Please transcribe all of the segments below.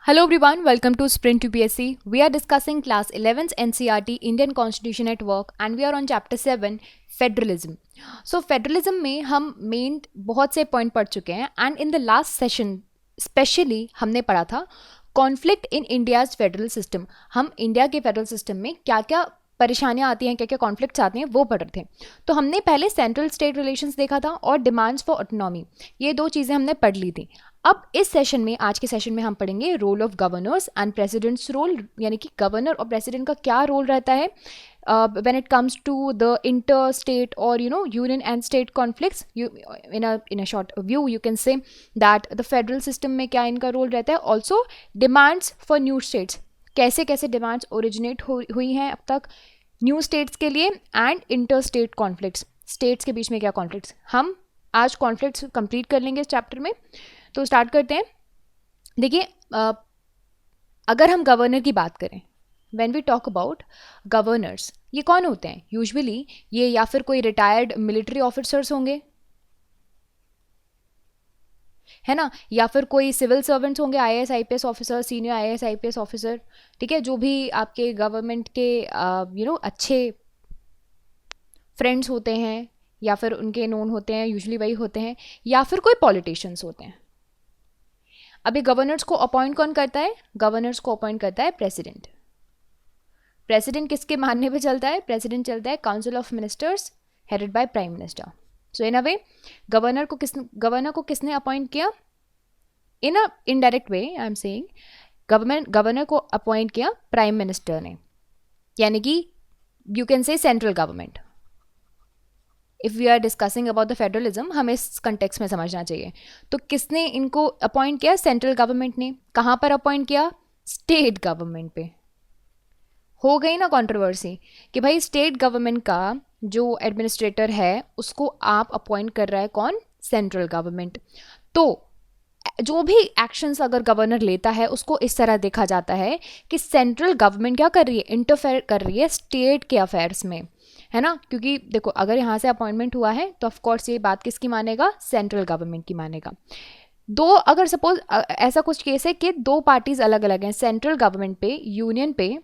Hello everyone, welcome to Sprint UPSC. We are discussing class 11th NCERT Indian Constitution at Work and we are on chapter 7 Federalism. So federalism में हम main बहुत से point पढ़ चुके हैं and in the last session specially हमने पढ़ा था conflict in India's federal system. हम इंडिया के फेडरल सिस्टम में क्या क्या परेशानियां आती हैं, क्या क्या कॉन्फ्लिक्ट्स आते हैं वो पढ़ रहे थे. तो हमने पहले सेंट्रल स्टेट रिलेशंस देखा था और डिमांड्स फॉर ऑटोनॉमी, ये दो चीज़ें हमने पढ़ ली थी. अब इस सेशन में, आज के सेशन में हम पढ़ेंगे role of governors and presidents role, यानी कि गवर्नर और प्रेसिडेंट का क्या रोल रहता है when it comes to the interstate or union and state conflicts. You in a short view you can say that the federal system में क्या इनका रोल रहता है. also demands for new states, कैसे कैसे डिमांड्स ओरिजिनेट हुई हैं अब तक न्यू स्टेट्स के लिए, and inter state conflicts, states के बीच में क्या कॉन्फ्लिक्ट्स. हम आज कॉन्फ्लिक्ट्स कंप्लीट कर लेंगे इस चैप्टर में. तो स्टार्ट करते हैं. देखिए, अगर हम गवर्नर की बात करें, when we talk about governors, ये कौन होते हैं यूजुअली? ये या फिर कोई रिटायर्ड मिलिट्री ऑफिसर्स होंगे, है ना, या फिर कोई सिविल सर्वेंट्स होंगे, IAS IPS officer, senior IAS IPS officer, ठीक है, जो भी आपके गवर्नमेंट के अच्छे फ्रेंड्स होते हैं या फिर उनके नोन होते हैं, यूजुअली वही होते हैं, या फिर कोई पॉलिटिशियंस होते हैं. अभी गवर्नर्स को अपॉइंट कौन करता है? गवर्नर्स को अपॉइंट करता है प्रेसिडेंट. प्रेसिडेंट किसके मानने पे चलता है? प्रेसिडेंट चलता है council of ministers headed by prime minister. So in a way governor को किसने अपॉइंट किया? In a indirect way I am saying, governor को अपॉइंट किया प्राइम मिनिस्टर ने, यानी कि you can say central government. If we are discussing about the federalism, हमें इस कंटेक्स्ट में समझना चाहिए. तो किसने इनको अपॉइंट किया? सेंट्रल गवर्नमेंट ने. कहाँ पर अपॉइंट किया? स्टेट गवर्नमेंट पे. हो गई ना कंट्रोवर्सी कि भाई स्टेट गवर्नमेंट का जो एडमिनिस्ट्रेटर है उसको आप अपॉइंट कर रहा है कौन? Central government. तो जो भी एक्शंस अगर गवर्नर लेता है उसको इस तरह देखा जाता है कि सेंट्रल गवर्नमेंट क्या कर रही है? इंटरफेयर कर रही है स्टेट के अफेयर्स में, है ना. क्योंकि देखो, अगर यहाँ से अपॉइंटमेंट हुआ है तो ऑफकोर्स ये बात किसकी मानेगा? सेंट्रल गवर्नमेंट की मानेगा. दो, अगर सपोज ऐसा कुछ केस है कि दो पार्टीज अलग अलग हैं, सेंट्रल गवर्नमेंट पे, यूनियन पे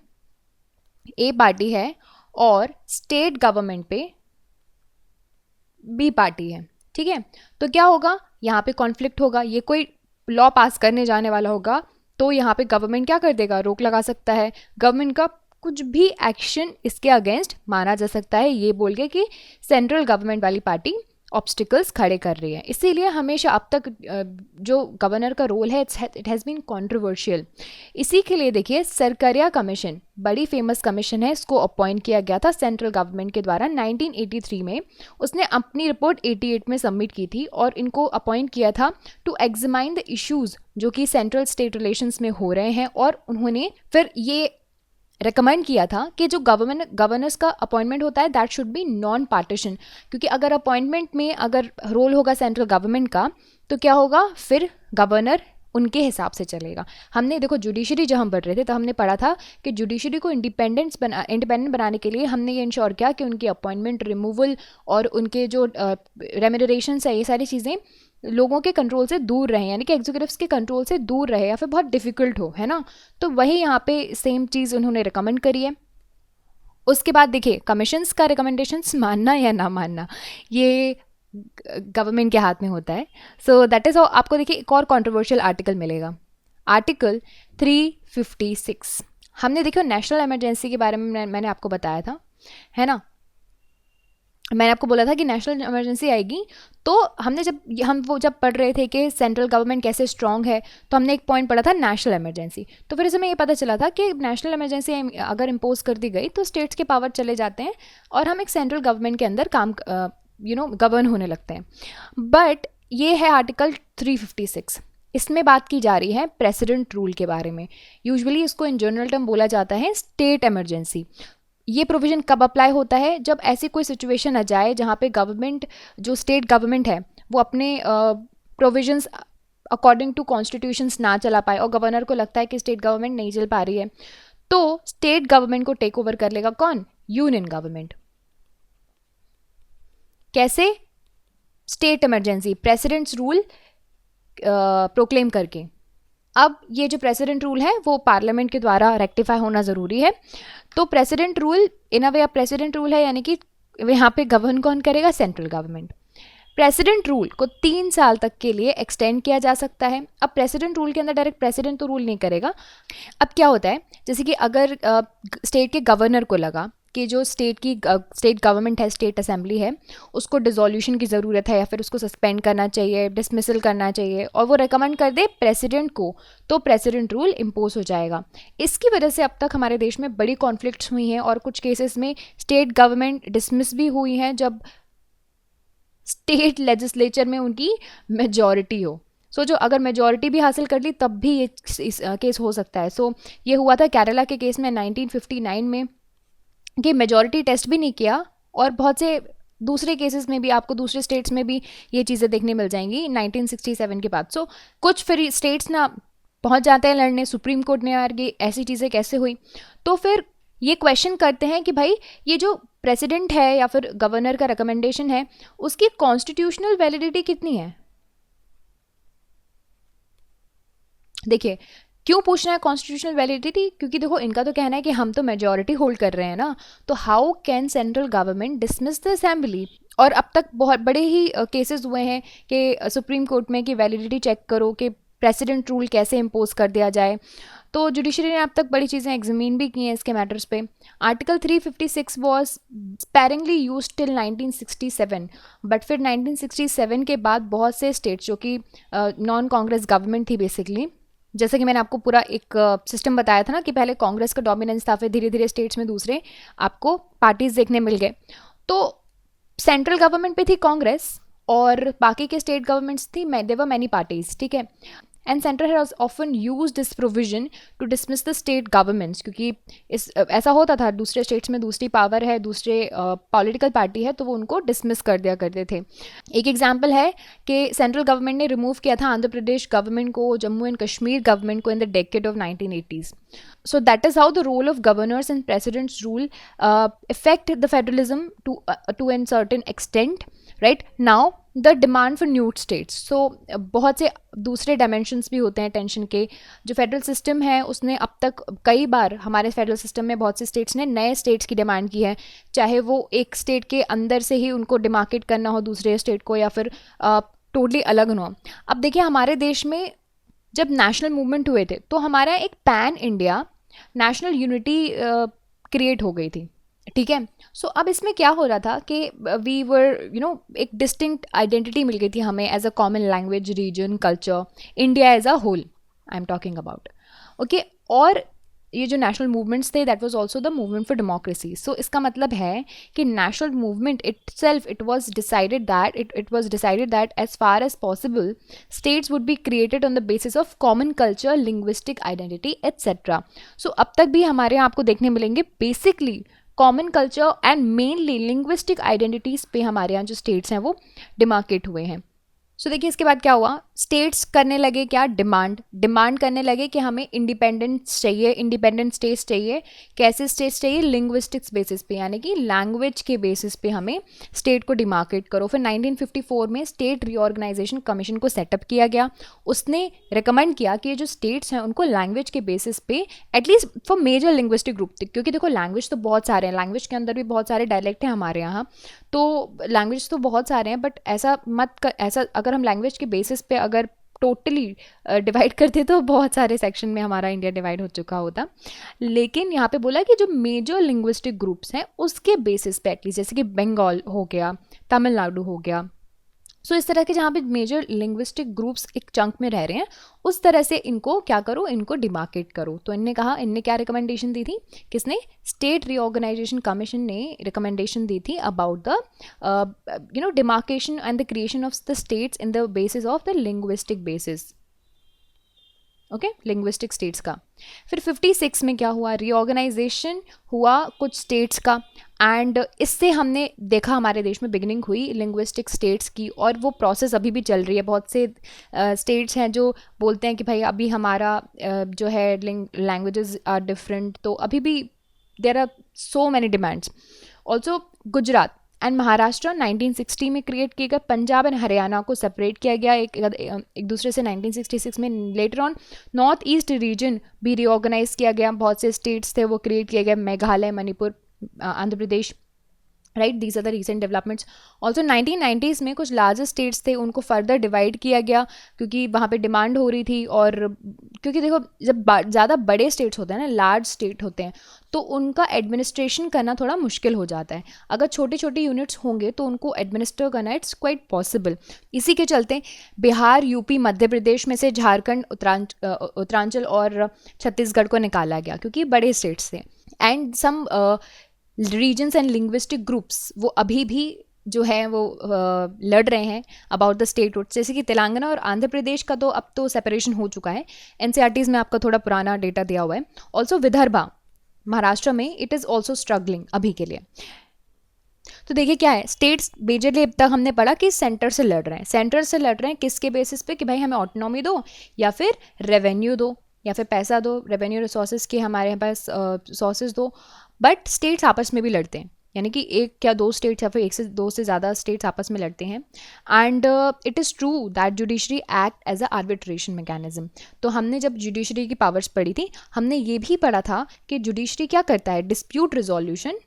ए पार्टी है और स्टेट गवर्नमेंट पे बी पार्टी है, ठीक है, तो क्या होगा? यहाँ पे कॉन्फ्लिक्ट होगा. ये कोई लॉ पास करने जाने वाला होगा तो यहाँ पे गवर्नमेंट क्या कर देगा? रोक लगा सकता है. गवर्नमेंट का कुछ भी एक्शन इसके अगेंस्ट माना जा सकता है, ये बोल के कि सेंट्रल गवर्नमेंट वाली पार्टी ऑब्स्टिकल्स खड़े कर रही है. इसीलिए हमेशा अब तक जो गवर्नर का रोल है इट हैज़ बीन कंट्रोवर्शियल. इसी के लिए देखिए, सरकरिया कमीशन बड़ी फेमस कमीशन है, इसको अपॉइंट किया गया था सेंट्रल गवर्नमेंट के द्वारा 1983 में. उसने अपनी रिपोर्ट 88 में सबमिट की थी और इनको अपॉइंट किया था टू एग्जामाइन द इश्यूज जो कि सेंट्रल स्टेट रिलेशंस में हो रहे हैं. और उन्होंने फिर ये रिकमेंड किया था कि जो गवर्नर्स का अपॉइंटमेंट होता है that should be non partition. क्योंकि अगर अपॉइंटमेंट में अगर रोल होगा सेंट्रल गवर्नमेंट का तो क्या होगा? फिर गवर्नर उनके हिसाब से चलेगा. हमने देखो जुडिशरी जब हम पढ़ रहे थे तो हमने पढ़ा था कि जुडिशरी को इंडिपेंडेंट बनाने के लिए हमने ये इंश्योर किया कि उनकी अपॉइंटमेंट, रिमूवल और उनके जो रेम्यूनरेशंस है, ये सारी चीज़ें लोगों के कंट्रोल से दूर रहे, यानी कि एग्जीक्यूटिव्स के कंट्रोल से दूर रहे या फिर बहुत डिफिकल्ट हो, है ना. तो वही यहाँ पे सेम चीज़ उन्होंने रिकमेंड करी है. उसके बाद देखिए, कमीशंस का रिकमेंडेशंस मानना या ना मानना ये गवर्नमेंट के हाथ में होता है. सो दैट इज़ आपको देखिए एक और कंट्रोवर्शियल आर्टिकल मिलेगा, आर्टिकल 356. हमने देखो नेशनल इमरजेंसी के बारे में मैंने आपको बताया था, है ना. मैंने आपको बोला था कि नेशनल इमरजेंसी आएगी तो हमने जब पढ़ रहे थे कि सेंट्रल गवर्नमेंट कैसे स्ट्रांग है तो हमने एक पॉइंट पढ़ा था नेशनल इमरजेंसी. तो फिर इसमें ये पता चला था कि नेशनल इमरजेंसी अगर इम्पोज कर दी गई तो स्टेट्स के पावर चले जाते हैं और हम एक सेंट्रल गवर्नमेंट के अंदर काम गवर्न होने लगते हैं. बट ये है आर्टिकल 356. इसमें बात की जा रही है प्रेसिडेंट रूल के बारे में. यूजुअली इसको इन जनरल टर्म बोला जाता है स्टेट इमरजेंसी. ये प्रोविज़न कब अप्लाई होता है? जब ऐसी कोई सिचुएशन आ जाए जहाँ पे गवर्नमेंट, जो स्टेट गवर्नमेंट है, वो अपने प्रोविजंस अकॉर्डिंग टू कॉन्स्टिट्यूशंस ना चला पाए और गवर्नर को लगता है कि स्टेट गवर्नमेंट नहीं चल पा रही है, तो स्टेट गवर्नमेंट को टेक ओवर कर लेगा कौन? Union government. कैसे? State emergency, president's rule proclaim करके. अब ये जो प्रेसिडेंट रूल है वो पार्लियामेंट के द्वारा रेक्टिफाई होना ज़रूरी है। तो प्रेसिडेंट रूल इन अ वे अब प्रेसिडेंट रूल है, यानी कि यहाँ पे गवर्न कौन करेगा? Central government. प्रेसिडेंट रूल को 3 साल तक के लिए एक्सटेंड किया जा सकता है। अब प्रेसिडेंट रूल के अंदर डायरेक्ट प्रेसिडेंट तो रूल नहीं करेगा। अब क्या होता है, जैसे कि अगर स्टेट के गवर्नर को लगा कि जो स्टेट गवर्नमेंट है, स्टेट असेंबली है, उसको डिसोल्यूशन की ज़रूरत है या फिर उसको सस्पेंड करना चाहिए, डिसमिसल करना चाहिए, और वो रिकमेंड कर दे प्रेसिडेंट को, तो प्रेसिडेंट रूल इम्पोज हो जाएगा। इसकी वजह से अब तक हमारे देश में बड़ी कॉन्फ्लिक्ट्स हुई हैं और कुछ केसेस में स्टेट गवर्नमेंट डिसमिस भी हुई हैं जब स्टेट लेजिस्लेचर में उनकी मेजॉरिटी हो। सो जो अगर मेजॉरिटी भी हासिल कर ली तब भी ये केस हो सकता है। सो ये हुआ था केरला के केस में 1959 में, कि मेजॉरिटी टेस्ट भी नहीं किया, और बहुत से दूसरे केसेस में भी आपको दूसरे स्टेट्स में भी ये चीज़ें देखने मिल जाएंगी 1967 के बाद। सो कुछ फिर स्टेट्स ना पहुंच जाते हैं लड़ने सुप्रीम कोर्ट ने, यार ये ऐसी चीज़ें कैसे हुई। तो फिर ये क्वेश्चन करते हैं कि भाई ये जो प्रेसिडेंट है या फिर गवर्नर का रिकमेंडेशन है, उसकी कॉन्स्टिट्यूशनल वैलिडिटी कितनी है। देखिए क्यों पूछना है कॉन्स्टिट्यूशनल वैलिडिटी, क्योंकि देखो इनका तो कहना है कि हम तो मेजॉरिटी होल्ड कर रहे हैं ना, तो how can central government dismiss the assembly. और अब तक बहुत बड़े ही केसेस हुए हैं कि सुप्रीम कोर्ट में कि वैलिडिटी चेक करो कि प्रेसिडेंट रूल कैसे इम्पोज कर दिया जाए। तो जुडिशरी ने अब तक बड़ी चीज़ें एग्जामिन भी की हैं इसके मैटर्स पे। Article 356 was sparingly use till 1967, but फिर 1967 के बाद बहुत से स्टेट्स जो कि नॉन कांग्रेस गवर्नमेंट थी बेसिकली, जैसे कि मैंने आपको पूरा एक सिस्टम बताया था ना कि पहले कांग्रेस का डोमिनेंस था, फिर धीरे धीरे स्टेट्स में दूसरे आपको पार्टीज देखने मिल गए। तो सेंट्रल गवर्नमेंट पे थी कांग्रेस और बाकी के स्टेट गवर्नमेंट्स थी, देयर वर मैनी पार्टीज, ठीक है। And centre has often use this provision to dismiss the state governments, क्योंकि ऐसा होता था दूसरे स्टेट्स में दूसरी पावर है, दूसरे पॉलिटिकल पार्टी है, तो वो उनको डिसमिस कर दिया करते थे। एक एग्जांपल है कि सेंट्रल गवर्नमेंट ने रिमूव किया था आंध्र प्रदेश गवर्नमेंट को, जम्मू एंड कश्मीर गवर्नमेंट को in the decade of 1980s. So that is how the role of governors and presidents rule affect the federalism to a certain extent. Right now the demand for new states. So बहुत से दूसरे dimensions भी होते हैं tension के। जो federal system है उसने अब तक कई बार हमारे फेडरल सिस्टम में बहुत से स्टेट्स ने नए स्टेट्स की डिमांड की है, चाहे वो एक स्टेट के अंदर से ही उनको डिमार्केट करना हो दूसरे स्टेट को या फिर टोटली अलग ना हो। अब देखिए हमारे देश में जब नेशनल मूवमेंट हुए थे तो हमारा एक pan India national unity create हो गई थी, ठीक है। सो अब इसमें क्या हो रहा था कि वी वर एक डिस्टिंक्ट आइडेंटिटी मिल गई थी हमें as a common language, region, culture, India as a whole I am talking about, okay. और ये जो नेशनल मूवमेंट्स थे that was also the movement for democracy. So इसका मतलब है कि national movement itself it was decided that as far as possible states would be created on the basis of common culture, linguistic identity etcetera. So अब तक भी हमारे यहाँ आपको देखने मिलेंगे basically common culture and mainly linguistic identities पे हमारे यहाँ जो स्टेट्स हैं वो डिमार्केट हुए हैं। सो देखिए इसके बाद क्या हुआ, स्टेट्स करने लगे क्या, डिमांड करने लगे कि हमें इंडिपेंडेंस चाहिए, इंडिपेंडेंट स्टेट्स चाहिए। कैसे स्टेट्स चाहिए, लिंग्विस्टिक्स बेसिस पे, यानी कि लैंग्वेज के बेसिस पे हमें स्टेट को डिमार्केट करो। फिर 1954 में स्टेट रीऑर्गेनाइजेशन कमीशन को सेटअप किया गया। उसने रिकमेंड किया कि ये जो स्टेट्स हैं उनको लैंग्वेज के बेसिस पे at least for major linguistic group, क्योंकि देखो लैंग्वेज तो बहुत सारे हैं, लैंग्वेज के अंदर भी बहुत सारे डायलेक्ट हैं हमारे यहाँ, तो लैंग्वेज तो बहुत सारे हैं, बट ऐसा अगर हम लैंग्वेज के बेसिस पे अगर टोटली डिवाइड करते तो बहुत सारे सेक्शन में हमारा इंडिया डिवाइड हो चुका होता। लेकिन यहाँ पे बोला कि जो मेजर लिंग्विस्टिक ग्रुप्स हैं उसके बेसिस पे एटलीस्ट, जैसे कि बंगाल हो गया, तमिलनाडु हो गया, सो इस तरह के जहाँ पे मेजर लिंग्विस्टिक ग्रुप्स एक चंक में रह रहे हैं उस तरह से इनको क्या करो, इनको डिमार्केट करो। तो इनने कहा, इनने क्या रिकमेंडेशन दी थी, किसने, स्टेट रीऑर्गेनाइजेशन कमीशन ने रिकमेंडेशन दी थी about the demarcation and the creation of the states in the basis of the linguistic basis, okay, linguistic states का। फिर 56 में क्या हुआ, रीऑर्गेनाइजेशन हुआ कुछ स्टेट्स का, एंड इससे हमने देखा हमारे देश में बिगिनिंग हुई लिंग्विस्टिक स्टेट्स की, और वो प्रोसेस अभी भी चल रही है। बहुत से स्टेट्स हैं जो बोलते हैं कि भाई अभी हमारा जो है लैंग्वेजेस आर डिफरेंट, तो अभी भी there are so many demands. Also Gujarat, and Maharashtra 1960 में क्रिएट किए गए, पंजाब एंड हरियाणा को सेपरेट किया गया एक दूसरे से 1966 में। Later on north east region भी रीऑर्गेनाइज किया गया, बहुत से स्टेट्स थे वो क्रिएट किए गए, Meghalaya, Manipur, Andhra Pradesh, right, these are the recent developments. Also 1990s में कुछ लार्जर स्टेट्स थे उनको फर्दर डिवाइड किया गया क्योंकि वहाँ पे डिमांड हो रही थी, और क्योंकि देखो जब ज़्यादा बड़े स्टेट्स होते हैं ना, लार्ज स्टेट होते हैं, तो उनका एडमिनिस्ट्रेशन करना थोड़ा मुश्किल हो जाता है। अगर छोटे छोटे यूनिट्स होंगे तो उनको एडमिनिस्टर करना इट्स क्वाइट पॉसिबल। इसी के चलते बिहार, यूपी, मध्य प्रदेश में से झारखंड, उत्तरांचल और छत्तीसगढ़ को निकाला गया क्योंकि बड़े स्टेट्स थे। And some regions and linguistic groups वो अभी भी जो है वो लड़ रहे हैं अबाउट द स्टेट रूट्स, जैसे कि तेलंगाना और आंध्र प्रदेश का तो अब तो सेपरेशन हो चुका है, एनसीईआरटीज़ में आपका थोड़ा पुराना डेटा दिया हुआ है। ऑल्सो विदर्भा महाराष्ट्र में इट इज़ ऑल्सो स्ट्रगलिंग अभी के लिए। तो देखिए क्या है, स्टेट्स मेजरली अब तक हमने पढ़ा कि सेंटर से लड़ रहे हैं, सेंटर से लड़ रहे हैं किसके बेसिस पे कि भाई हमें ऑटोनॉमी दो या फिर रेवेन्यू दो या फिर पैसा दो, रेवेन्यू रिसोर्सेज के हमारे पास सोर्सेज दो। बट स्टेट्स आपस में भी लड़ते हैं, यानी कि एक या दो स्टेट्स या फिर एक से दो से ज़्यादा स्टेट्स आपस में लड़ते हैं। And it is true that judiciary act as a arbitration mechanism. तो हमने जब जुडिशरी की पावर्स पढ़ी थी, हमने ये भी पढ़ा था कि जुडिशरी क्या करता है, डिस्प्यूट रिजोल्यूशन।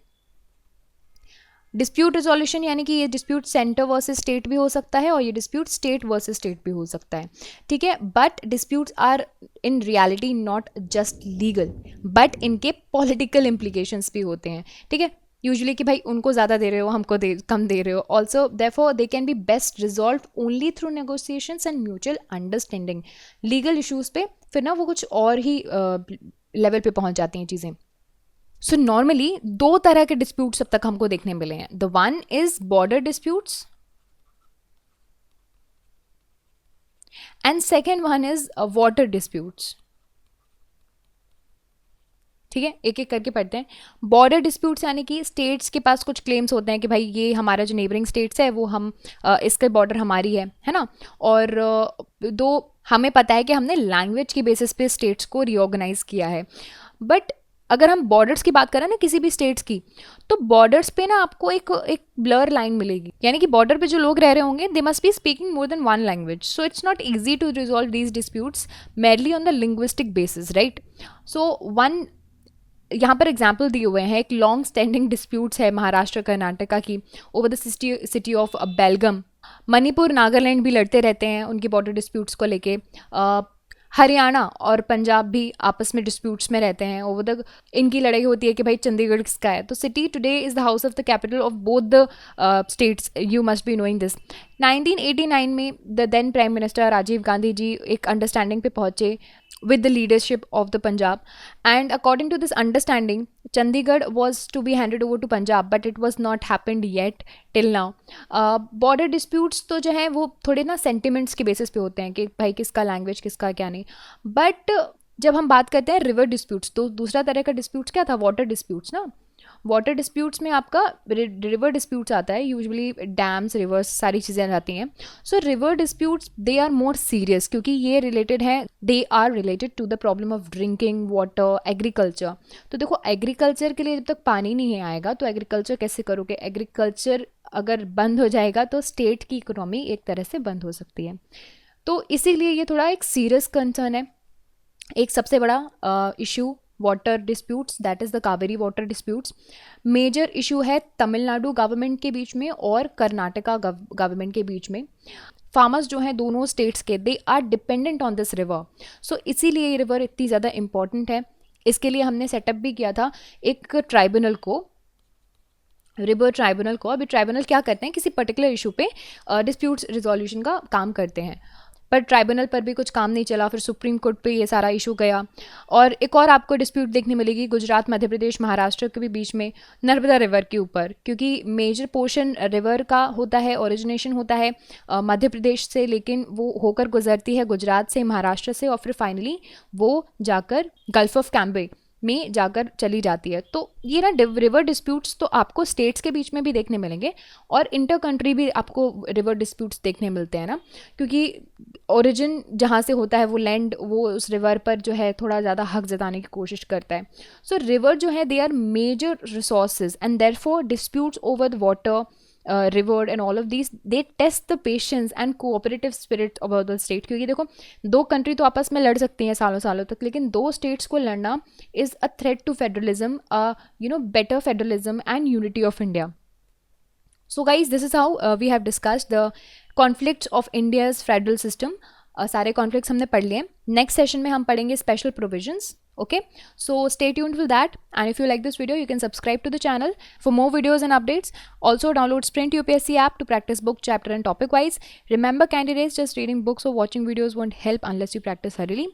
डिस्प्यूट रिजोल्यूशन यानी कि ये डिस्प्यूट सेंटर वर्सेस स्टेट भी हो सकता है और ये डिस्प्यूट स्टेट वर्सेस स्टेट भी हो सकता है, ठीक है। But disputes are in reality not just legal, but इनके पॉलिटिकल इम्प्लीकेशंस भी होते हैं, ठीक है। यूजुअली कि भाई उनको ज़्यादा दे रहे हो, हमको कम दे रहे हो। Also therefore they can be best resolve only through negotiations and mutual understanding. Legal issues पे फिर ना वो कुछ और ही लेवल पे पहुंच जाती हैं चीज़ें। सो नॉर्मली दो तरह के डिस्प्यूट्स अब तक हमको देखने मिले हैं। The one is border disputes and second one is water disputes, ठीक है। एक एक करके पढ़ते हैं। बॉर्डर डिस्प्यूट्स यानी कि स्टेट्स के पास कुछ क्लेम्स होते हैं कि भाई ये हमारा जो नेबरिंग स्टेट्स है वो हम इसके बॉर्डर हमारी है ना। और दो हमें पता है कि हमने लैंग्वेज की बेसिस पे स्टेट्स को रीऑर्गेनाइज किया है। बट अगर हम बॉर्डर्स की बात करें ना किसी भी स्टेट्स की, तो बॉर्डर्स पे ना आपको एक ब्लर लाइन मिलेगी, यानी कि बॉर्डर पे जो लोग रह रहे होंगे they must be speaking more than one language. So it's not easy to resolve these disputes merely on the linguistic basis, right. So one यहाँ पर एग्जाम्पल दिए हुए हैं, एक लॉन्ग स्टैंडिंग डिस्प्यूट्स है महाराष्ट्र कर्नाटका की over the city of Belgaum. Manipur, Nagaland भी लड़ते रहते हैं उनकी बॉर्डर डिस्प्यूट्स को लेके। हरियाणा और पंजाब भी आपस में डिस्प्यूट्स में रहते हैं ओवर द, इनकी लड़ाई होती है कि भाई चंडीगढ़ किसका है। तो city today is the house of the capital of both the states, you must be knowing this. 1989 में the then prime minister Rajiv Gandhi ji एक अंडरस्टैंडिंग पे पहुंचे with the leadership of the Punjab, and according to this understanding Chandigarh was to be handed over to Punjab, but it was not happened yet till now. Border disputes तो जो है वो थोड़े ना sentiments के basis पे होते हैं कि भाई किसका language किसका क्या नहीं। but जब हम बात करते हैं रिवर डिस्प्यूट्स, तो दूसरा तरह का डिस्प्यूट्स क्या था, वाटर डिस्प्यूट्स ना। वाटर डिस्प्यूट्स में आपका रिवर डिस्प्यूट्स आता है, यूजुअली डैम्स, रिवर्स, सारी चीज़ें आती हैं। So river disputes they are more serious क्योंकि ये रिलेटेड है, they are related to the problem of drinking water, agriculture. तो देखो एग्रीकल्चर के लिए जब तक पानी नहीं आएगा तो एग्रीकल्चर कैसे करोगे, एग्रीकल्चर अगर बंद हो जाएगा तो स्टेट की इकोनॉमी एक तरह से बंद हो सकती है। तो इसीलिए ये थोड़ा एक सीरियस कंसर्न है। एक सबसे बड़ा issue water disputes, that is the Kaveri water disputes. Major issue है तमिलनाडु गवर्नमेंट के बीच में और कर्नाटका गवर्नमेंट के बीच में। फार्मर्स जो हैं दोनों स्टेट्स के, they are dependent on this river. So इसीलिए ये रिवर इतनी ज़्यादा इम्पॉर्टेंट है। इसके लिए हमने सेटअप भी किया था एक ट्राइब्यूनल को, रिवर ट्राइब्यूनल को। अभी ट्राइब्यूनल क्या करते हैं, किसी पर्टिकुलर इशू पे डिस्प्यूट्स रिजोल्यूशन का काम करते हैं, पर ट्राइब्यूनल पर भी कुछ काम नहीं चला, फिर सुप्रीम कोर्ट पे ये सारा इशू गया। और एक और आपको डिस्प्यूट देखने मिलेगी गुजरात, मध्य प्रदेश, महाराष्ट्र के भी बीच में नर्मदा रिवर के ऊपर, क्योंकि मेजर पोर्शन रिवर का होता है, ओरिजिनेशन होता है मध्य प्रदेश से, लेकिन वो होकर गुजरती है गुजरात से, महाराष्ट्र से, और फिर फाइनली वो जाकर गल्फ ऑफ कैम्बे में जाकर चली जाती है। तो ये ना रिवर डिस्प्यूट्स तो आपको स्टेट्स के बीच में भी देखने मिलेंगे और इंटर कंट्री भी आपको रिवर डिस्प्यूट्स देखने मिलते हैं ना, क्योंकि ओरिजिन जहाँ से होता है वो लैंड, वो उस रिवर पर जो है थोड़ा ज़्यादा हक जताने की कोशिश करता है। सो रिवर जो है they are major resources and therefore disputes over the water river and all of these, they test the patience and cooperative spirit of the state. क्योंकि देखो, दो कंट्री तो आपस में लड़ सकती हैं सालों सालों तक, लेकिन दो स्टेट्स को लड़ना is a threat to federalism, better federalism and unity of India. So guys, this is how we have discussed the conflicts of India's federal system. सारे conflicts हमने पढ़ लिए. Next session में हम पढ़ेंगे special provisions. Okay, so stay tuned for that, and if you like this video you can subscribe to the channel for more videos and updates. Also download Sprint UPSC app to practice book, chapter and topic wise. Remember candidates, just reading books or watching videos won't help unless you practice thoroughly.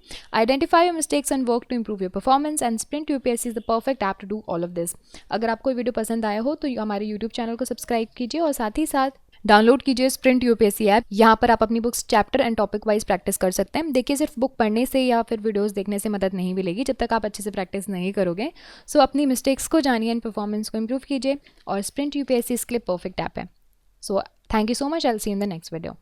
Identify your mistakes and work to improve your performance, and Sprint UPSC is the perfect app to do all of this. अगर आपको video पसंद आया हो तो हमारे YouTube channel को subscribe कीजिए और साथ ही साथ डाउनलोड कीजिए स्प्रिंट यूपीएससी ऐप. यहाँ पर आप अपनी books chapter and topic wise practice कर सकते हैं. देखिए, सिर्फ बुक पढ़ने से या फिर वीडियोस देखने से मदद नहीं मिलेगी जब तक आप अच्छे से प्रैक्टिस नहीं करोगे. सो अपनी मिस्टेक्स को जानिए एंड परफॉर्मेंस को इम्प्रूव कीजिए, और स्प्रिंट यूपीएससी इसके लिए परफेक्ट ऐप है. So thank you so much. I will see you in the next video.